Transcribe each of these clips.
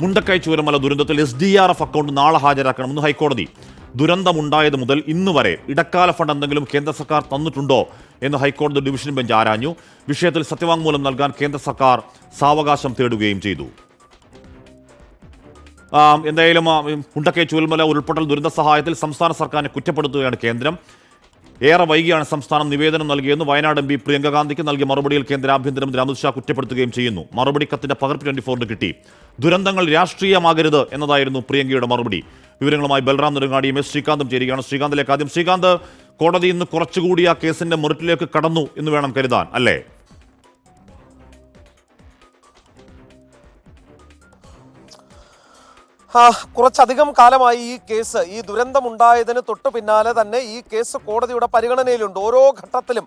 മുണ്ടക്കൈ ചൂരമല ദുരന്തത്തിൽ SDRF account നാളെ ഹാജരാക്കണമെന്ന് ഹൈക്കോടതി. ദുരന്തമുണ്ടായത് മുതൽ ഇന്ന് വരെ ഇടക്കാല ഫണ്ട് എന്തെങ്കിലും കേന്ദ്ര സർക്കാർ തന്നിട്ടുണ്ടോ എന്ന് ഹൈക്കോടതി ഡിവിഷൻ ബെഞ്ച് ആരാഞ്ഞു. വിഷയത്തിൽ സത്യവാങ്മൂലം നൽകാൻ കേന്ദ്ര സർക്കാർ സാവകാശം തേടുകയും ചെയ്തു. എന്തായാലും മുണ്ടക്കൈ ചൂരൽമല ഉരുൾപൊട്ടൽ ദുരന്ത സഹായത്തിൽ സംസ്ഥാന സർക്കാരിനെ കുറ്റപ്പെടുത്തുകയാണ് കേന്ദ്രം. ഏറെ വൈകിയാണ് സംസ്ഥാനം നിവേദനം നൽകിയെന്ന് വയനാട് MP പ്രിയങ്ക ഗാന്ധിക്ക് നൽകിയ മറുപടിയിൽ കേന്ദ്ര ആഭ്യന്തരമന്ത്രി അമിത് ഷാ കുറ്റപ്പെടുത്തുകയും ചെയ്യുന്നു. മറുപടി കത്തിന്റെ പകർപ്പ് 24 കിട്ടി. ദുരന്തങ്ങൾ രാഷ്ട്രീയമാകരുത് എന്നതായിരുന്നു പ്രിയങ്കയുടെ മറുപടി. വിവരങ്ങളുമായി ബൽറാം നെടുങ്ങാടിയും S ശ്രീകാന്തും ചേരുകയാണ്. ശ്രീകാന്തിലേക്ക് ആദ്യം. ശ്രീകാന്ത്, കോടതി ഇന്ന് കുറച്ചുകൂടി ആ കേസിന്റെ മെറിറ്റിലേക്ക് കടന്നു എന്ന് വേണം കരുതാൻ, അല്ലേ? കുറച്ചധികം കാലമായി ഈ കേസ്, ഈ ദുരന്തമുണ്ടായതിന് തൊട്ടു പിന്നാലെ തന്നെ ഈ കേസ് കോടതിയുടെ പരിഗണനയിലുണ്ട്. ഓരോ ഘട്ടത്തിലും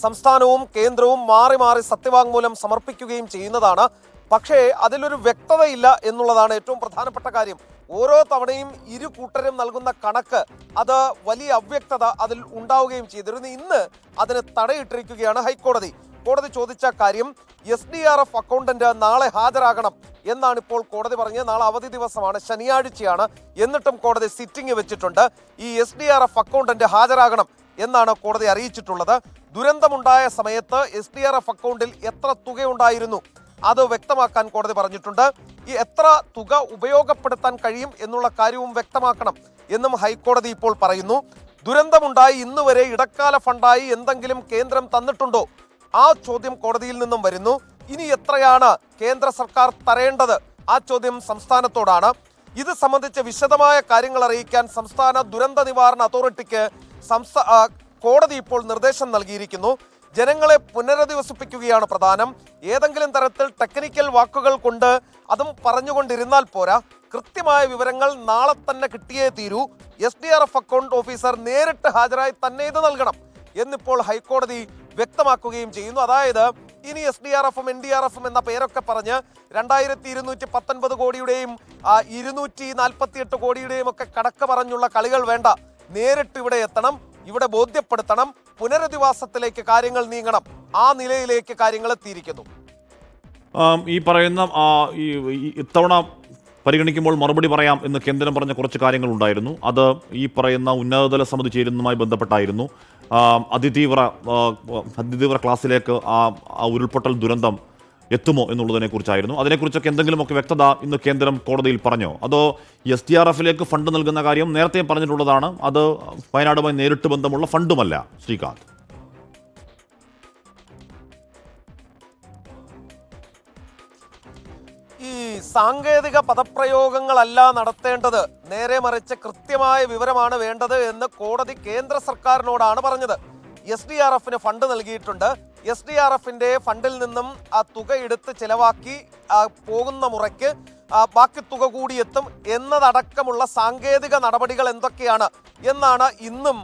സംസ്ഥാനവും കേന്ദ്രവും മാറി മാറി സത്യവാങ്മൂലം സമർപ്പിക്കുകയും ചെയ്യുന്നതാണ്. പക്ഷേ അതിലൊരു വ്യക്തതയില്ല എന്നുള്ളതാണ് ഏറ്റവും പ്രധാനപ്പെട്ട കാര്യം. ഓരോ തവണയും ഇരു കൂട്ടരും നൽകുന്ന കണക്ക്, അത് വലിയ അവ്യക്തത അതിൽ ഉണ്ടാവുകയും ചെയ്തിരുന്നു. ഇന്ന് അതിന് തടയിട്ടിരിക്കുകയാണ് ഹൈക്കോടതി. കോടതി ചോദിച്ച കാര്യം SDRF അക്കൗണ്ടന്റ് നാളെ ഹാജരാകണം എന്നാണ് ഇപ്പോൾ കോടതി പറഞ്ഞത്. നാളെ അവധി ദിവസമാണ്, ശനിയാഴ്ചയാണ്. എന്നിട്ടും കോടതി സിറ്റിംഗ് വെച്ചിട്ടുണ്ട്. ഈ SDRF അക്കൗണ്ടന്റ് ഹാജരാകണം എന്നാണ് കോടതി അറിയിച്ചിട്ടുള്ളത്. ദുരന്തമുണ്ടായ സമയത്ത് SDRF അക്കൗണ്ടിൽ എത്ര തുകയുണ്ടായിരുന്നു അത് വ്യക്തമാക്കാൻ കോടതി പറഞ്ഞിട്ടുണ്ട്. ഈ എത്ര തുക ഉപയോഗപ്പെടുത്താൻ കഴിയും എന്നുള്ള കാര്യവും വ്യക്തമാക്കണം എന്നും ഹൈക്കോടതി ഇപ്പോൾ പറയുന്നു. ദുരന്തമുണ്ടായി ഇന്ന് വരെ ഇടക്കാല ഫണ്ടായി എന്തെങ്കിലും കേന്ദ്രം തന്നിട്ടുണ്ടോ? ആ ചോദ്യം കോടതിയിൽ നിന്നും വരുന്നു. ഇനി എത്രയാണ് കേന്ദ്ര സർക്കാർ തരേണ്ടത്? ആ ചോദ്യം സംസ്ഥാനത്തോടാണ്. ഇത് സംബന്ധിച്ച് വിശദമായ കാര്യങ്ങൾ അറിയിക്കാൻ സംസ്ഥാന ദുരന്ത നിവാരണ അതോറിറ്റിക്ക് കോടതി ഇപ്പോൾ നിർദ്ദേശം നൽകിയിരിക്കുന്നു. ജനങ്ങളെ പുനരധിവസിപ്പിക്കുകയാണ് പ്രധാനം. ഏതെങ്കിലും തരത്തിൽ ടെക്നിക്കൽ വാക്കുകൾ കൊണ്ട് അതും പറഞ്ഞുകൊണ്ടിരുന്നാൽ പോരാ. കൃത്യമായ വിവരങ്ങൾ നാളെ തന്നെ കിട്ടിയേ തീരൂ. SDRF അക്കൗണ്ട് ഓഫീസർ നേരിട്ട് ഹാജരായി തന്നെ ഇത് നൽകണം എന്നിപ്പോൾ ഹൈക്കോടതി വ്യക്തമാക്കുകയും ചെയ്യുന്നു. അതായത് ഇനി SDRFും NDRFും എന്ന പേരൊക്കെ പറഞ്ഞ് 2219 കോടിയുടെയും 248 കോടിയുടെയും ഒക്കെ കണക്ക് പറഞ്ഞുള്ള കളികൾ വേണ്ട. നേരിട്ട് ഇവിടെ എത്തണം, ഇവിടെ ബോധ്യപ്പെടുത്തണം, പുനരധിവാസത്തിലേക്ക് കാര്യങ്ങൾ നീങ്ങണം. ആ നിലയിലേക്ക് കാര്യങ്ങൾ എത്തിയിരിക്കുന്നു. ഈ പറയുന്ന ഇത്തവണ പരിഗണിക്കുമ്പോൾ മറുപടി പറയാം എന്ന് കേന്ദ്രം പറഞ്ഞ കുറച്ച് കാര്യങ്ങൾ ഉണ്ടായിരുന്നു. അത് ഈ പറയുന്ന ഉന്നതതല സമിതി ചേരുന്നതുമായി ബന്ധപ്പെട്ടായിരുന്നു. അതിതീവ്ര ക്ലാസ്സിലേക്ക് ആ ഉരുൾപൊട്ടൽ ദുരന്തം എത്തുമോ എന്നുള്ളതിനെ കുറിച്ചായിരുന്നു. അതിനെക്കുറിച്ചൊക്കെ എന്തെങ്കിലുമൊക്കെ വ്യക്തത ഇന്ന് കേന്ദ്രം കോടതിയിൽ പറഞ്ഞോ? അതോ SDRFിലേക്ക് ഫണ്ട് നൽകുന്ന കാര്യം നേരത്തെ പറഞ്ഞിട്ടുള്ളതാണ്, അത് വയനാടുമായി നേരിട്ട് ബന്ധമുള്ള ഫണ്ടുമല്ല? ശ്രീകാന്ത്, ഈ സാങ്കേതിക പദപ്രയോഗങ്ങളല്ല നടത്തേണ്ടത്, നേരെ മറിച്ച് കൃത്യമായ വിവരമാണ് വേണ്ടത് എന്ന് കോടതി കേന്ദ്ര സർക്കാരിനോടാണ് പറഞ്ഞത്. SDRFിന് ഫണ്ട് നൽകിയിട്ടുണ്ട്. SDRFിന്റെ ഫണ്ടിൽ നിന്നും ആ തുക എടുത്ത് ചെലവാക്കി പോകുന്ന മുറയ്ക്ക് ബാക്കി തുക കൂടി എത്തും എന്നതടക്കമുള്ള സാങ്കേതിക നടപടികൾ എന്തൊക്കെയാണ് എന്നാണ് ഇന്നും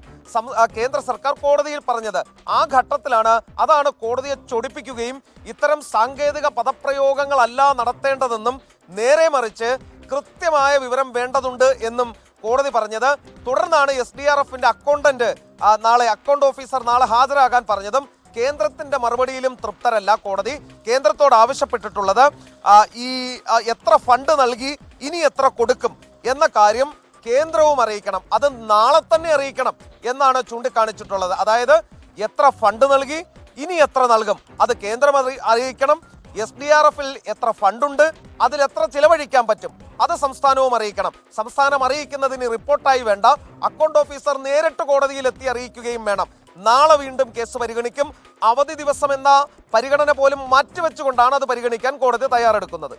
കേന്ദ്ര സർക്കാർ കോടതിയിൽ പറഞ്ഞത്. ആ ഘട്ടത്തിലാണ്, അതാണ് കോടതിയെ ചൊടിപ്പിക്കുകയും ഇത്തരം സാങ്കേതിക പദപ്രയോഗങ്ങളല്ല നടത്തേണ്ടതെന്നും നേരെ മറിച്ച് കൃത്യമായ വിവരം വേണ്ടതുണ്ട് എന്നും കോടതി പറഞ്ഞത്. തുടർന്നാണ് SDRFിന്റെ അക്കൗണ്ടന്റ് അക്കൗണ്ട് ഓഫീസർ നാളെ ഹാജരാകാൻ പറഞ്ഞതും. കേന്ദ്രത്തിന്റെ മറുപടിയിലും തൃപ്തരല്ല കോടതി. കേന്ദ്രത്തോട് ആവശ്യപ്പെട്ടിട്ടുള്ളത് ഈ എത്ര ഫണ്ട് നൽകി, ഇനി എത്ര കൊടുക്കും എന്ന കാര്യം കേന്ദ്രവും അറിയിക്കണം. അത് നാളെ തന്നെ അറിയിക്കണം എന്നാണ് ചൂണ്ടിക്കാണിച്ചിട്ടുള്ളത്. അതായത് എത്ര ഫണ്ട് നൽകി, ഇനി എത്ര നൽകും, അത് കേന്ദ്രം അറിയിക്കണം. SDRFിൽ എത്ര ഫണ്ടുണ്ട്, അതിൽ എത്ര ചിലവഴിക്കാൻ പറ്റും, അത് സംസ്ഥാനവും അറിയിക്കണം. സംസ്ഥാനം അറിയിക്കുന്നതിന് റിപ്പോർട്ടായി വേണ്ട, അക്കൗണ്ട് ഓഫീസർ നേരിട്ട് കോടതിയിൽ എത്തി അറിയിക്കുകയും വേണം. നാളെ വീണ്ടും കേസ് പരിഗണിക്കും. അവധി ദിവസം എന്ന പരിഗണന പോലും മാറ്റിവെച്ചുകൊണ്ടാണ് അത് പരിഗണിക്കാൻ കോടതി തയ്യാറെടുക്കുന്നത്.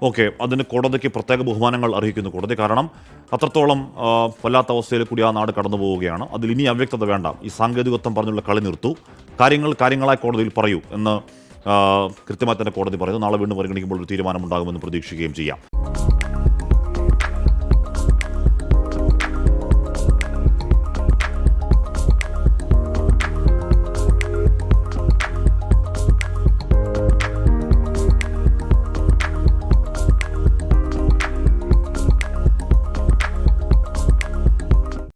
ഓക്കെ, അതിന് കോടതിക്ക് പ്രത്യേക ബഹുമാനങ്ങൾ അർഹിക്കുന്നു കോടതി. കാരണം അത്രത്തോളം വല്ലാത്ത അവസ്ഥയിൽ കൂടി ആ നാട് കടന്നു പോവുകയാണ്. അതിൽ ഇനി അവ്യക്തത വേണ്ട. ഈ സാങ്കേതികത്വം പറഞ്ഞുള്ള കളി നിർത്തൂ, കാര്യങ്ങളായി കോടതിയിൽ പറയൂ എന്ന് കൃത്യമായി തന്നെ കോടതി പറയുന്നു. നാളെ വീണ്ടും പരിഗണിക്കുമ്പോൾ ഒരു തീരുമാനമുണ്ടാകുമെന്ന് പ്രതീക്ഷിക്കുകയും ചെയ്യാം.